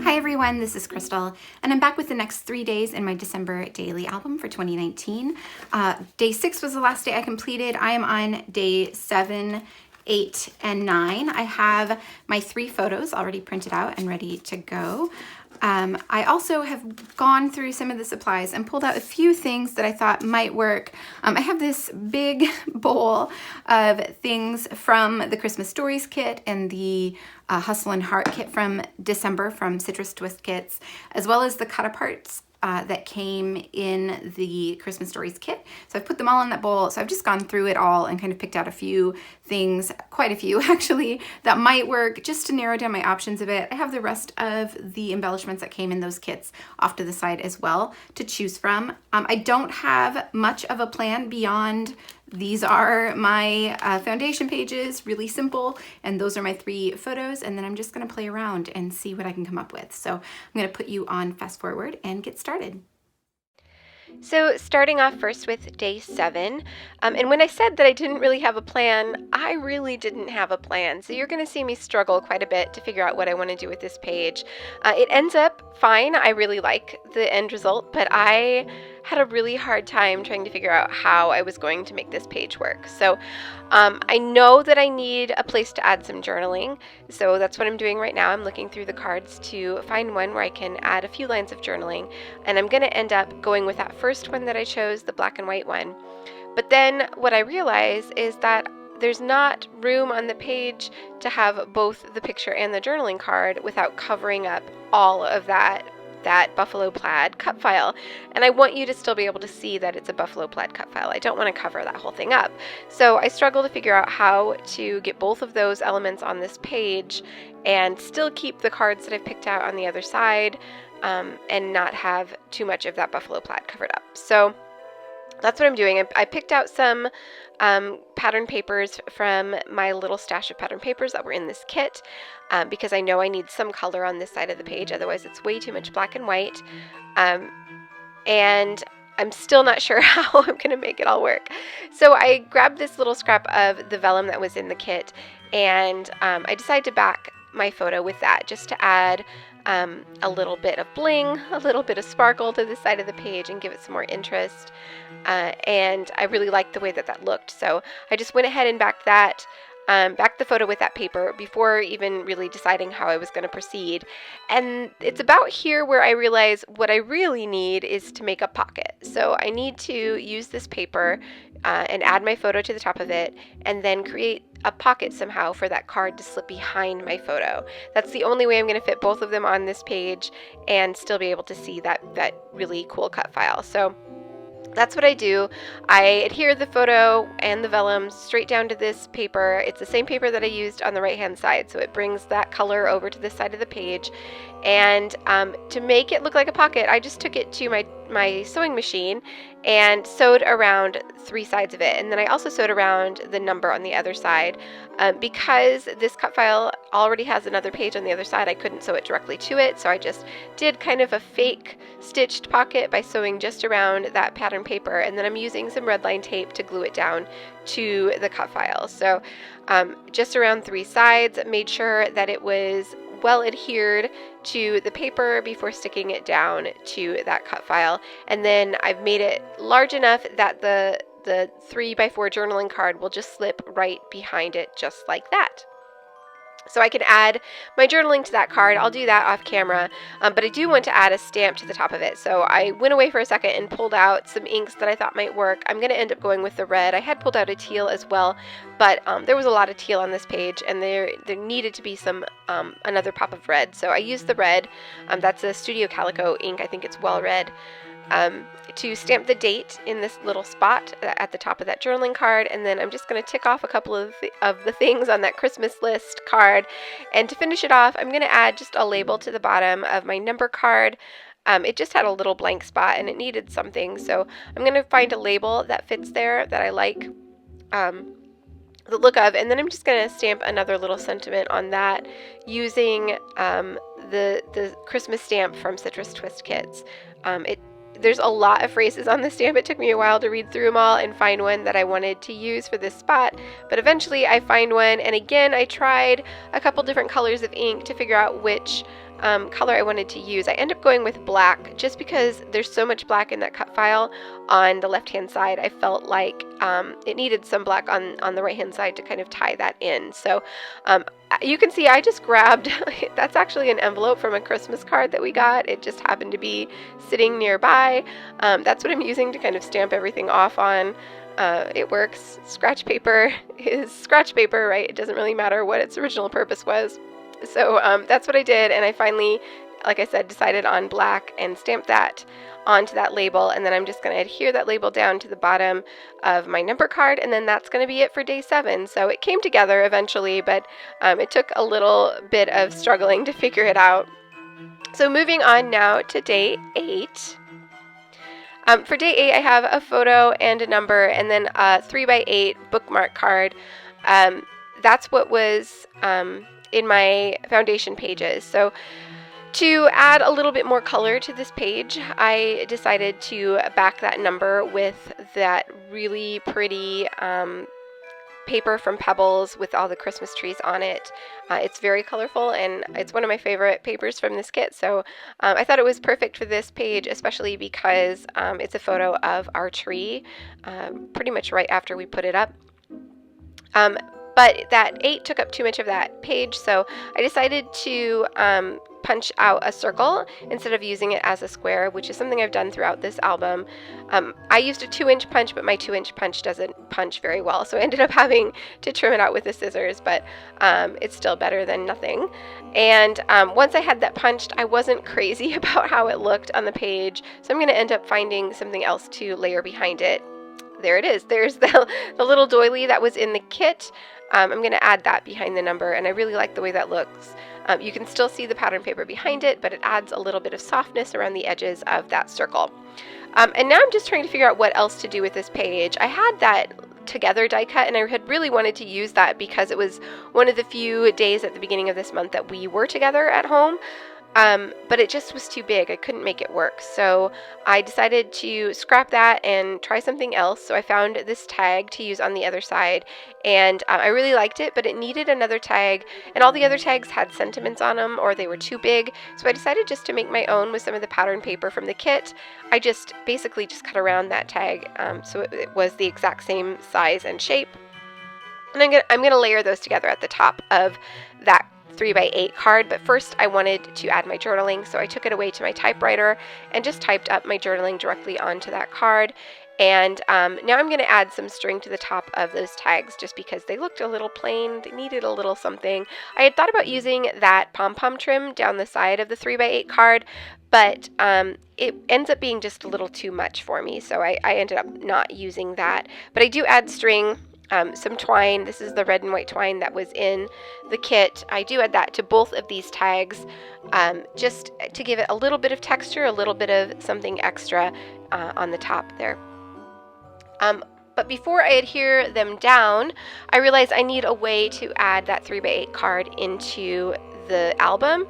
Hi everyone, this is Crystal, and I'm back with the next 3 days in my December daily album for 2019. Day 6 was the last day I completed. I am on day 7, 8, and 9. I have my 3 photos already printed out and ready to go. I also have gone through some of the supplies and pulled out a few things that I thought might work. I have this big bowl of things from the Christmas Stories kit and the Hustle and Heart kit from December from Citrus Twist Kits, as well as the cut-aparts that came in the Christmas Stories kit. So I've put them all in that bowl. So I've just gone through it all and kind of picked out a few things, quite a few actually, that might work just to narrow down my options a bit. I have the rest of the embellishments that came in those kits off to the side as well to choose from. I don't have much of a plan beyond these are my foundation pages, really simple, and those are my 3 photos, and then I'm just gonna play around and see what I can come up with. So I'm gonna put you on fast forward and get started. So starting off first with day 7, and when I said that I didn't really have a plan, I really didn't have a plan. So you're going to see me struggle quite a bit to figure out what I want to do with this page. It ends up fine. I really like the end result, but I had a really hard time trying to figure out how I was going to make this page work. So I know that I need a place to add some journaling, so that's what I'm doing right now. I'm looking through the cards to find one where I can add a few lines of journaling, and I'm going to end up going with that first one that I chose, the black and white one. But then what I realize is that there's not room on the page to have both the picture and the journaling card without covering up all of that buffalo plaid cut file, and I want you to still be able to see that it's a buffalo plaid cut file. I don't want to cover that whole thing up. So I struggle to figure out how to get both of those elements on this page and still keep the cards that I've picked out on the other side, and not have too much of that buffalo plaid covered up. So that's what I'm doing. I picked out some pattern papers from my little stash of pattern papers that were in this kit, because I know I need some color on this side of the page, otherwise it's way too much black and white, and I'm still not sure how I'm going to make it all work. So I grabbed this little scrap of the vellum that was in the kit, and I decided to back my photo with that just to add a little bit of bling, a little bit of sparkle to the side of the page and give it some more interest. And I really liked the way that looked. So I just went ahead and backed the photo with that paper before even really deciding how I was going to proceed. And it's about here where I realize what I really need is to make a pocket. So I need to use this paper and add my photo to the top of it, and then create a pocket somehow for that card to slip behind my photo. That's the only way I'm going to fit both of them on this page and still be able to see that really cool cut file. So that's what I do. I adhere the photo and the vellum straight down to this paper. It's the same paper that I used on the right hand side, so it brings that color over to this side of the page. And to make it look like a pocket, I just took it to my sewing machine and sewed around 3 sides of it, and then I also sewed around the number on the other side. Because this cut file already has another page on the other side, I couldn't sew it directly to it, so I just did kind of a fake stitched pocket by sewing just around that pattern paper, and then I'm using some red line tape to glue it down to the cut file. So just around 3 sides, made sure that it was well adhered to the paper before sticking it down to that cut file, and then I've made it large enough that the 3x4 journaling card will just slip right behind it, just like that. So I can add my journaling to that card. I'll do that off camera, but I do want to add a stamp to the top of it. So I went away for a second and pulled out some inks that I thought might work. I'm going to end up going with the red. I had pulled out a teal as well, but there was a lot of teal on this page, and there needed to be some another pop of red. So I used the red. That's a Studio Calico ink. I think it's well red. To stamp the date in this little spot at the top of that journaling card, and then I'm just going to tick off a couple of the things on that Christmas list card, and to finish it off I'm going to add just a label to the bottom of my number card. It just had a little blank spot and it needed something, so I'm going to find a label that fits there that I like the look of, and then I'm just going to stamp another little sentiment on that using the Christmas stamp from Citrus Twist Kits. There's a lot of phrases on the stamp. It took me a while to read through them all and find one that I wanted to use for this spot, but eventually I find one, and again I tried a couple different colors of ink to figure out which color I wanted to use. I ended up going with black just because there's so much black in that cut file on the left-hand side. I felt like it needed some black on the right-hand side to kind of tie that in. So you can see I just grabbed, that's actually an envelope from a Christmas card that we got. It just happened to be sitting nearby. That's what I'm using to kind of stamp everything off on. It works. Scratch paper is scratch paper, right? It doesn't really matter what its original purpose was. So that's what I did, and I finally, like I said, decided on black and stamped that onto that label, and then I'm just going to adhere that label down to the bottom of my number card, and then that's going to be it for day 7. So it came together eventually, but it took a little bit of struggling to figure it out. So moving on now to day 8. For day 8, I have a photo and a number, and then a 3x8 bookmark card. That's what was in my foundation pages. So to add a little bit more color to this page, I decided to back that number with that really pretty paper from Pebbles with all the Christmas trees on it. It's very colorful, and it's one of my favorite papers from this kit, so I thought it was perfect for this page, especially because it's a photo of our tree pretty much right after we put it up. But that 8 took up too much of that page, so I decided to punch out a circle instead of using it as a square, which is something I've done throughout this album. I used a 2-inch punch, but my 2-inch punch doesn't punch very well, so I ended up having to trim it out with the scissors, but it's still better than nothing. And once I had that punched, I wasn't crazy about how it looked on the page, so I'm going to end up finding something else to layer behind it. There it is. There's the little doily that was in the kit. I'm going to add that behind the number, and I really like the way that looks. You can still see the pattern paper behind it, but it adds a little bit of softness around the edges of that circle. And now I'm just trying to figure out what else to do with this page. I had that together die cut, and I had really wanted to use that because it was one of the few days at the beginning of this month that we were together at home. But it just was too big. I couldn't make it work. So I decided to scrap that and try something else. So I found this tag to use on the other side, and I really liked it, but it needed another tag, and all the other tags had sentiments on them or they were too big. So I decided just to make my own with some of the pattern paper from the kit. I just basically just cut around that tag so it was the exact same size and shape. And I'm gonna layer those together at the top of that 3x8 card, but first I wanted to add my journaling, so I took it away to my typewriter and just typed up my journaling directly onto that card. And now I'm going to add some string to the top of those tags just because they looked a little plain. They needed a little something. I had thought about using that pom-pom trim down the side of the 3x8 card, but it ends up being just a little too much for me, so I ended up not using that. But I do add string. Some twine. This is the red and white twine that was in the kit. I do add that to both of these tags just to give it a little bit of texture, a little bit of something extra on the top there. But before I adhere them down, I realized I need a way to add that 3x8 card into the album.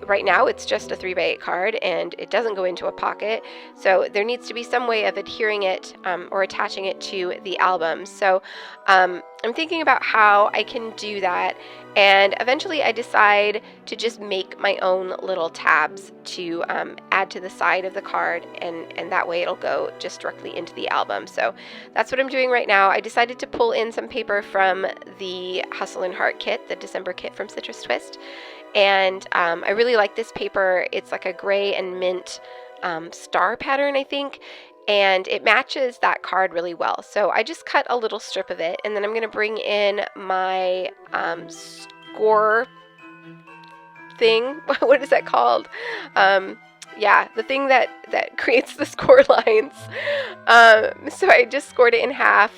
Right now it's just a 3x8 card and it doesn't go into a pocket, so there needs to be some way of adhering it or attaching it to the album. So I'm thinking about how I can do that, and eventually I decide to just make my own little tabs to add to the side of the card, and that way it'll go just directly into the album. So that's what I'm doing right now. I decided to pull in some paper from the Hustle and Heart kit, the December kit from Citrus Twist. And I really like this paper. It's like a gray and mint star pattern, I think, and it matches that card really well. So I just cut a little strip of it, and then I'm going to bring in my score thing. What is that called? Yeah, the thing that creates the score lines. So I just scored it in half,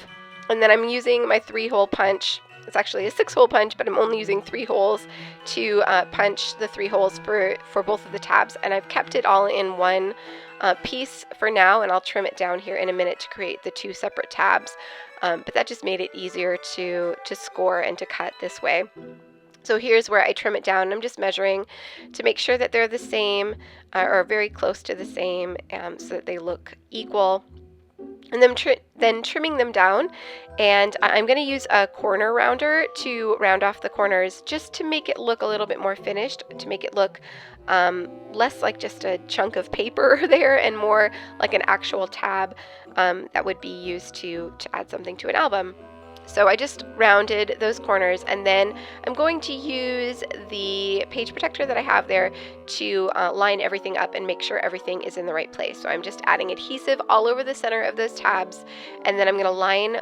and then I'm using my 3-hole punch. It's actually a 6-hole punch, but I'm only using 3 holes to punch the 3 holes for both of the tabs. And I've kept it all in one piece for now, and I'll trim it down here in a minute to create the 2 separate tabs. But that just made it easier to score and to cut this way. So here's where I trim it down. I'm just measuring to make sure that they're the same or very close to the same so that they look equal. and then trimming them down. And I'm going to use a corner rounder to round off the corners just to make it look a little bit more finished, to make it look less like just a chunk of paper there and more like an actual tab that would be used to add something to an album. So I just rounded those corners, and then I'm going to use the page protector that I have there to line everything up and make sure everything is in the right place. So I'm just adding adhesive all over the center of those tabs, and then I'm going to line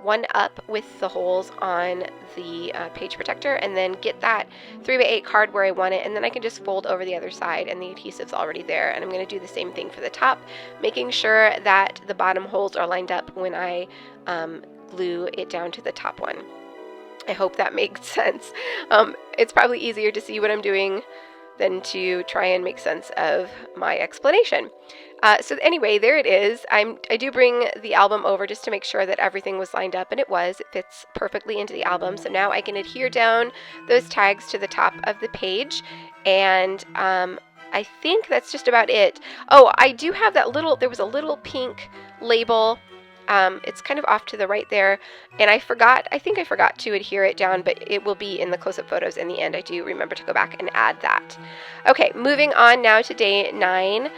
one up with the holes on the page protector, and then get that 3x8 card where I want it, and then I can just fold over the other side and the adhesive's already there. And I'm going to do the same thing for the top, making sure that the bottom holes are lined up when I glue it down to the top one. I hope that makes sense. It's probably easier to see what I'm doing than to try and make sense of my explanation. So anyway, there it is. I do bring the album over just to make sure that everything was lined up, and it was. It fits perfectly into the album. So now I can adhere down those tags to the top of the page, and I think that's just about it. Oh, I do have there was a little pink label. It's kind of off to the right there, and I think I forgot to adhere it down, but it will be in the close-up photos in the end. I do remember to go back and add that. Okay, moving on now to day 9.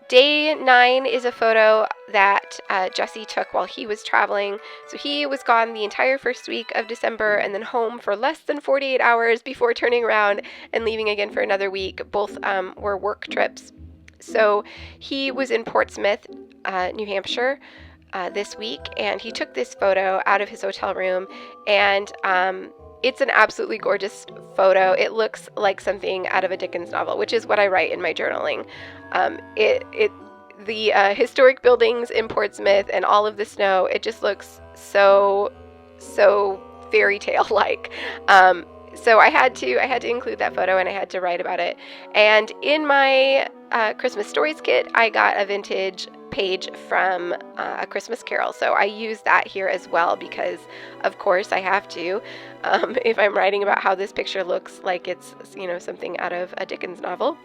Day 9 is a photo that Jesse took while he was traveling. So he was gone the entire first week of December and then home for less than 48 hours before turning around and leaving again for another week. Both were work trips. So he was in Portsmouth, New Hampshire, this week, and he took this photo out of his hotel room, and it's an absolutely gorgeous photo. It looks like something out of a Dickens novel, which is what I write in my journaling. The historic buildings in Portsmouth and all of the snow, it just looks so fairy tale like. So I had to include that photo, and I had to write about it. And in my Christmas Stories kit, I got a vintage page from A Christmas Carol. So I use that here as well because, of course, I have to. If I'm writing about how this picture looks like it's, something out of a Dickens novel.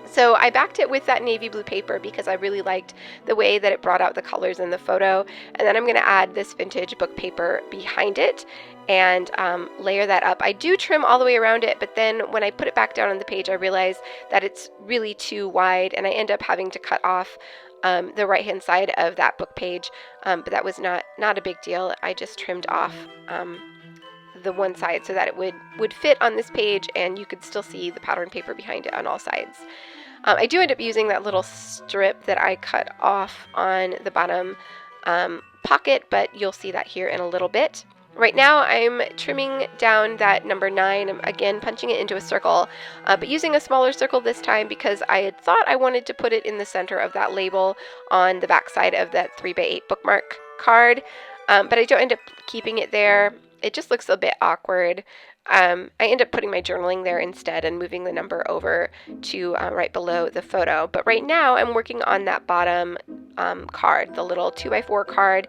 So I backed it with that navy blue paper because I really liked the way that it brought out the colors in the photo. And then I'm going to add this vintage book paper behind it and layer that up. I do trim all the way around it, but then when I put it back down on the page, I realized that it's really too wide, and I end up having to cut off the right-hand side of that book page. But that was not a big deal. I just trimmed off the one side so that it would fit on this page, and you could still see the pattern paper behind it on all sides. I do end up using that little strip that I cut off on the bottom pocket, but you'll see that here in a little bit. Right now I'm trimming down that number 9. I'm again punching it into a circle, but using a smaller circle this time because I had thought I wanted to put it in the center of that label on the back side of that 3x8 bookmark card, but I don't end up keeping it there. It just looks a bit awkward. I end up putting my journaling there instead and moving the number over to right below the photo. But right now I'm working on that bottom card, the little 2x4 card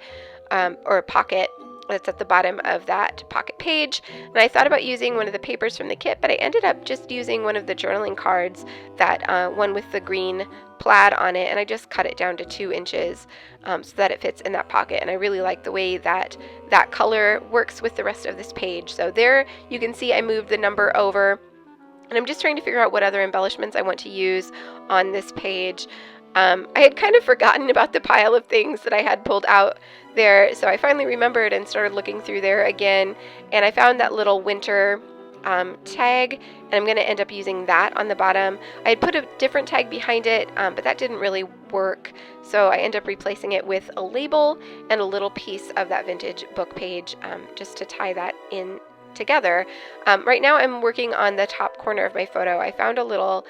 or pocket that's at the bottom of that pocket page. And I thought about using one of the papers from the kit, but I ended up just using one of the journaling cards, that one with the green plaid on it, and I just cut it down to 2 inches so that it fits in that pocket. And I really like the way that that color works with the rest of this page. So there you can see I moved the number over, and I'm just trying to figure out what other embellishments I want to use on this page. I had kind of forgotten about the pile of things that I had pulled out there, so I finally remembered and started looking through there again, and I found that little winter tag, and I'm going to end up using that on the bottom. I had put a different tag behind it, but that didn't really work, so I end up replacing it with a label and a little piece of that vintage book page just to tie that in together. Right now I'm working on the top corner of my photo. I found a little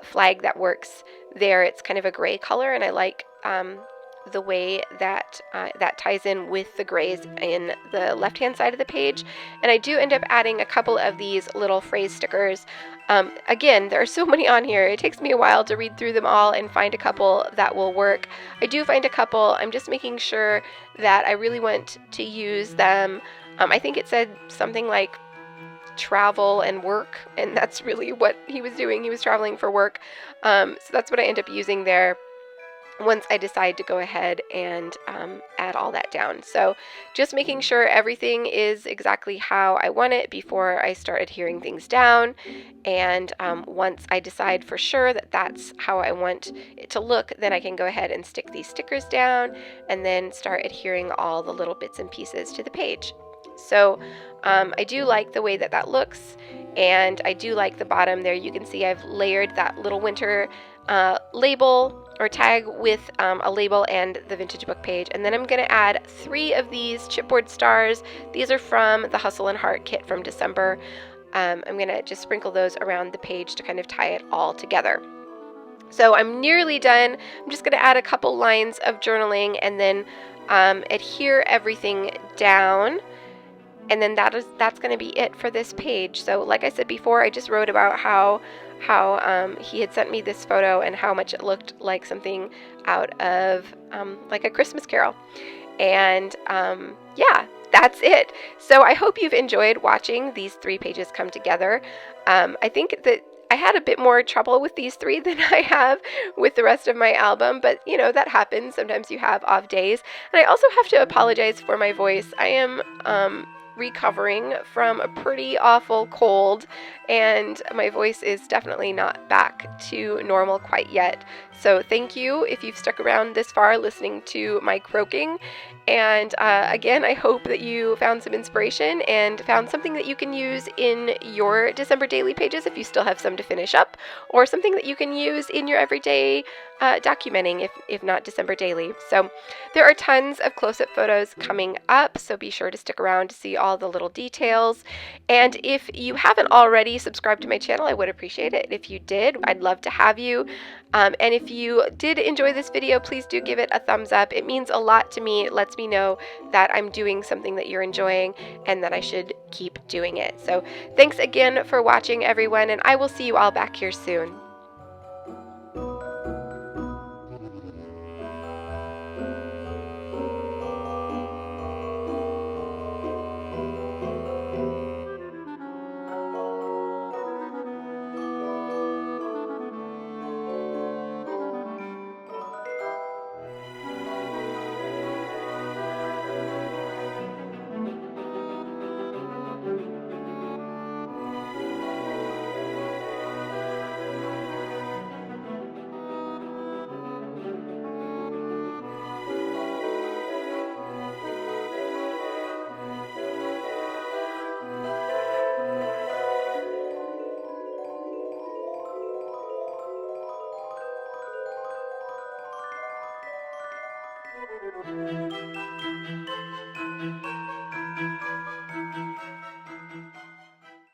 flag that works there. It's kind of a gray color, and I like the way that that ties in with the grays in the left-hand side of the page. And I do end up adding a couple of these little phrase stickers. Again, there are so many on here. It takes me a while to read through them all and find a couple that will work. I do find a couple. I'm just making sure that I really want to use them. I think it said something like travel and work, and that's really what he was doing. He was traveling for work. So that's what I end up using there. once I decide to go ahead and add all that down. So just making sure everything is exactly how I want it before I start adhering things down. And once I decide for sure that that's how I want it to look, then I can go ahead and stick these stickers down and then start adhering all the little bits and pieces to the page. So I do like the way that that looks, and I do like the bottom there. You can see I've layered that little winter label or tag with a label and the vintage book page. And then I'm going to add 3 of these chipboard stars. These are from the Hustle and Heart kit from December. I'm going to just sprinkle those around the page to kind of tie it all together. So I'm nearly done. I'm just going to add a couple lines of journaling and then adhere everything down. And then that's going to be it for this page. So like I said before, I just wrote about how he had sent me this photo and how much it looked like something out of like a Christmas Carol. And yeah, that's it. So I hope you've enjoyed watching these 3 pages come together. I think that I had a bit more trouble with these 3 than I have with the rest of my album, but you know, that happens. Sometimes you have off days. And I also have to apologize for my voice. I am recovering from a pretty awful cold, and my voice is definitely not back to normal quite yet. So thank you if you've stuck around this far listening to my croaking. And again, I hope that you found some inspiration and found something that you can use in your December daily pages if you still have some to finish up, or something that you can use in your everyday documenting if not December daily. So there are tons of close-up photos coming up, so be sure to stick around to see all the little details. And if you haven't already subscribed to my channel, I would appreciate it. If you did, I'd love to have you. And if you did enjoy this video, please do give it a thumbs up. It means a lot to me. It lets me know that I'm doing something that you're enjoying and that I should keep doing it. So thanks again for watching, everyone, and I will see you all back here soon.